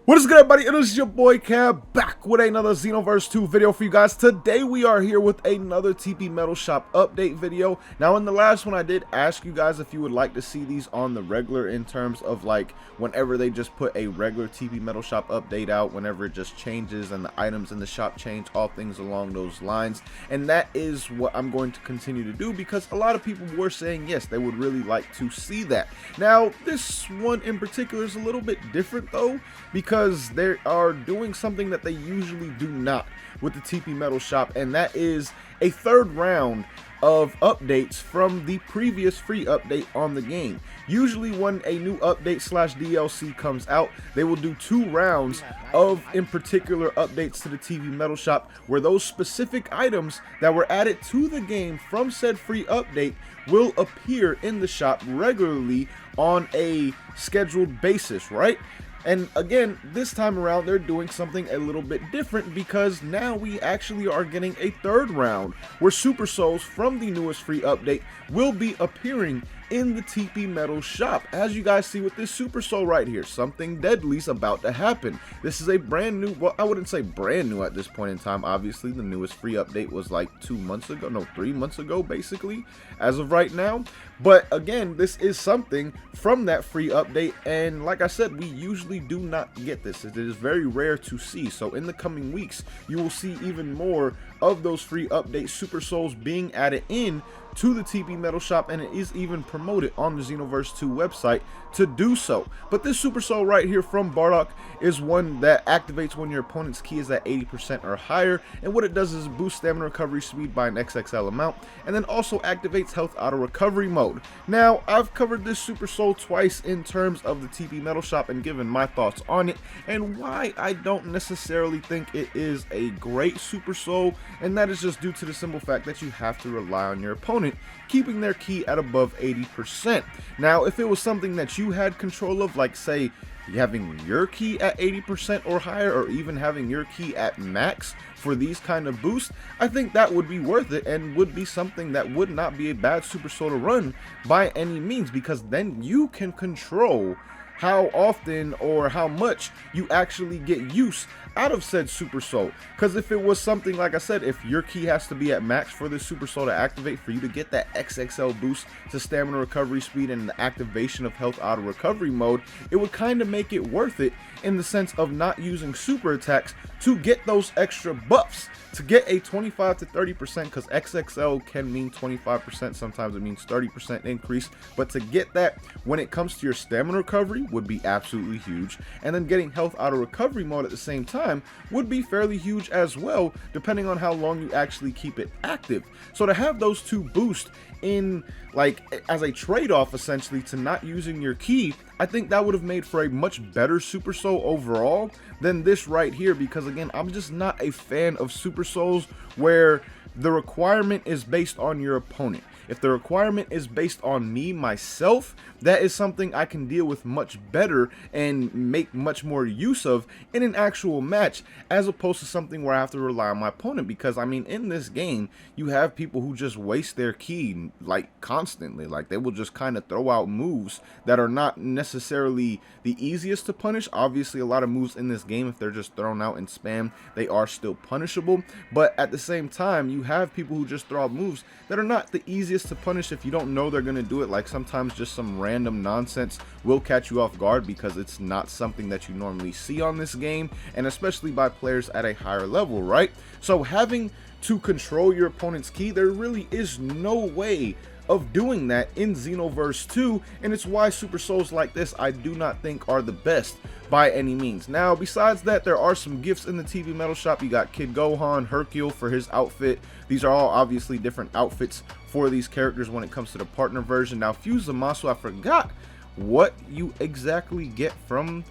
What is good, everybody? It is your boy Cab back with another Xenoverse 2 video for you guys. Today we are here with another TP Metal Shop update video. Now in the last one I did ask you guys if you would like to see these on the regular, in terms of like whenever they just put a regular TP Metal Shop update out, whenever it just changes and the items in the shop change, all things along those lines. And that is what I'm going to continue to do, because a lot of people were saying yes, they would really like to see that. Now this one in particular is a little bit different though, because they are doing something that they usually do not with the TP Metal Shop, and that is a third round of updates from the previous free update on the game. Usually when a new update slash DLC comes out, they will do 2 rounds of in particular updates to the TP Metal Shop, where those specific items that were added to the game from said free update will appear in the shop regularly on a scheduled basis, right? And again, this time around, they're doing something a little bit different, because now we actually are getting a third round where Super Souls from the newest free update will be appearing in the TP Metal Shop. As you guys see with this Super Soul right here, something deadly's about to happen. This is a brand new, well, I wouldn't say brand new at this point in time. Obviously, the newest free update was like 2 months ago, no, 3 months ago, basically, as of right now. But again, this is something from that free update, and like I said, we usually do not get this. It is very rare to see. So in the coming weeks, you will see even more of those free update Super Souls being added in to the TP Metal Shop, and it is even promoted on the Xenoverse 2 website to do so. But this Super Soul right here from Bardock is one that activates when your opponent's ki is at 80% or higher, and what it does is boost stamina recovery speed by an XXL amount, and then also activates health auto recovery mode. Now, I've covered this Super Soul twice in terms of the TP Metal Shop and given my thoughts on it and why I don't necessarily think it is a great Super Soul, and that is just due to the simple fact that you have to rely on your opponent keeping their ki at above 80%. Now, if it was something that you had control of, like say having your ki at 80% or higher, or even having your ki at max for these kind of boosts, I think that would be worth it, and would be something that would not be a bad Super Soul to run by any means, because then you can control how often or how much you actually get use out of said Super Soul. Because if it was something, like I said, if your ki has to be at max for this Super Soul to activate, for you to get that XXL boost to stamina recovery speed and the activation of health auto recovery mode, it would kind of make it worth it in the sense of not using super attacks to get those extra buffs, to get a 25 to 30%, because XXL can mean 25%, sometimes it means 30% increase, but to get that when it comes to your stamina recovery would be absolutely huge, and then getting health auto recovery mode at the same time would be fairly huge as well, depending on how long you actually keep it active. So to have those two boosts in, like, as a trade-off essentially to not using your ki, I think that would have made for a much better Super Soul overall than this right here, because again, I'm just not a fan of Super Souls where the requirement is based on your opponent. If the requirement is based on me, myself, that is something I can deal with much better and make much more use of in an actual match, as opposed to something where I have to rely on my opponent. Because I mean, in this game, you have people who just waste their ki like constantly. Like, they will just kind of throw out moves that are not necessarily the easiest to punish. Obviously, a lot of moves in this game, if they're just thrown out in spam, they are still punishable. But at the same time, you have people who just throw out moves that are not the easiest to punish if you don't know they're going to do it. Like, sometimes just some random nonsense will catch you off guard, because it's not something that you normally see on this game, and especially by players at a higher level, right? So having to control your opponent's ki, there really is no way of doing that in Xenoverse 2, and it's why Super Souls like this I do not think are the best by any means. Now, besides that, there are some gifts in the TP Metal Shop. You got Kid Gohan, Hercule for his outfit. These are all obviously different outfits for these characters when it comes to the partner version. Now, Fuse Zamasu, I forgot what you exactly get from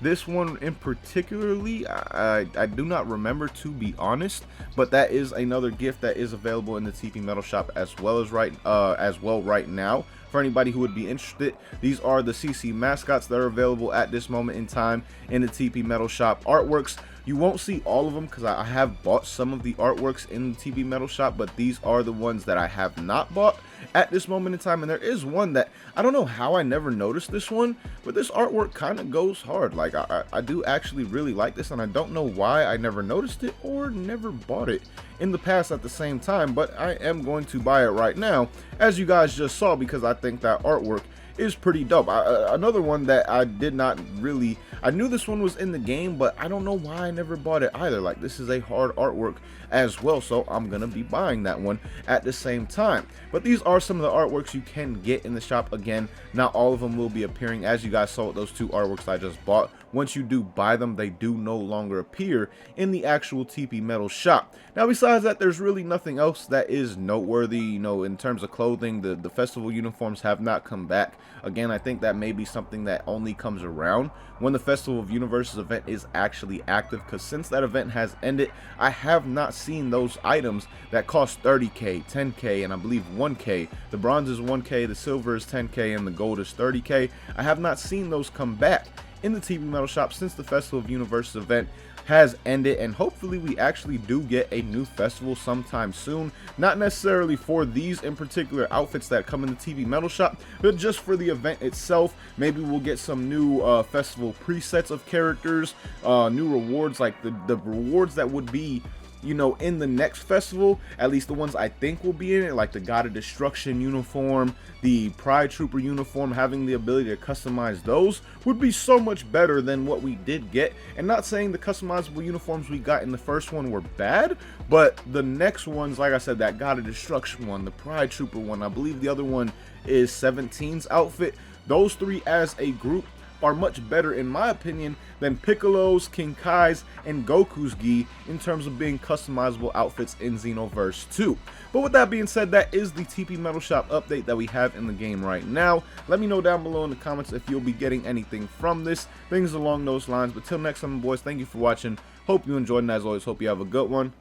this one in particularly. I do not remember, to be honest, but that is another gift that is available in the TP Metal Shop as well right now. For anybody who would be interested, these are the CC mascots that are available at this moment in time in the TP Metal Shop. Artworks, you won't see all of them because I have bought some of the artworks in the TP Metal Shop, but these are the ones that I have not bought. at this moment in time. And there is one that I don't know how I never noticed this one, but this artwork kind of goes hard. Like I do actually really like this, and I don't know why I never noticed it or never bought it in the past at the same time, but I am going to buy it right now, as you guys just saw, because I think that artwork is pretty dope. Another one that I did not really, I knew this one was in the game, but I don't know why I never bought it either. Like, this is a hard artwork as well, so I'm gonna be buying that one at the same time. But these are some of the artworks you can get in the shop. Again, not all of them will be appearing, as you guys saw with those two artworks I just bought. Once you do buy them, they do no longer appear in the actual TP Metal shop. Now, besides that, there's really nothing else that is noteworthy. You know, in terms of clothing, the festival uniforms have not come back. Again, I think that may be something that only comes around when the Festival of Universes event is actually active, because since that event has ended, I have not seen those items that cost 30k, 10k, and I believe 1k. The bronze is 1k, the silver is 10k, and the gold is 30k. I have not seen those come back in the TP Metal shop since the Festival of Universes event has ended, and hopefully we actually do get a new festival sometime soon. Not necessarily for these in particular outfits that come in the TP Metal shop, but just for the event itself. Maybe we'll get some new festival presets of characters, new rewards, like the rewards that would be, you know, in the next festival. At least the ones I think will be in it, like the God of Destruction uniform, the Pride Trooper uniform. Having the ability to customize those would be so much better than what we did get. And not saying the customizable uniforms we got in the first one were bad, but the next ones, like I said, that God of Destruction one, the Pride Trooper one, I believe the other one is 17's outfit. Those three as a group are much better, in my opinion, than Piccolo's, King Kai's, and Goku's gi in terms of being customizable outfits in Xenoverse 2. But with that being said, that is the TP Metal Shop update that we have in the game right now. Let me know down below in the comments if you'll be getting anything from this, things along those lines. But till next time, boys, thank you for watching. Hope you enjoyed, and as always, hope you have a good one.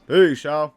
Peace, y'all.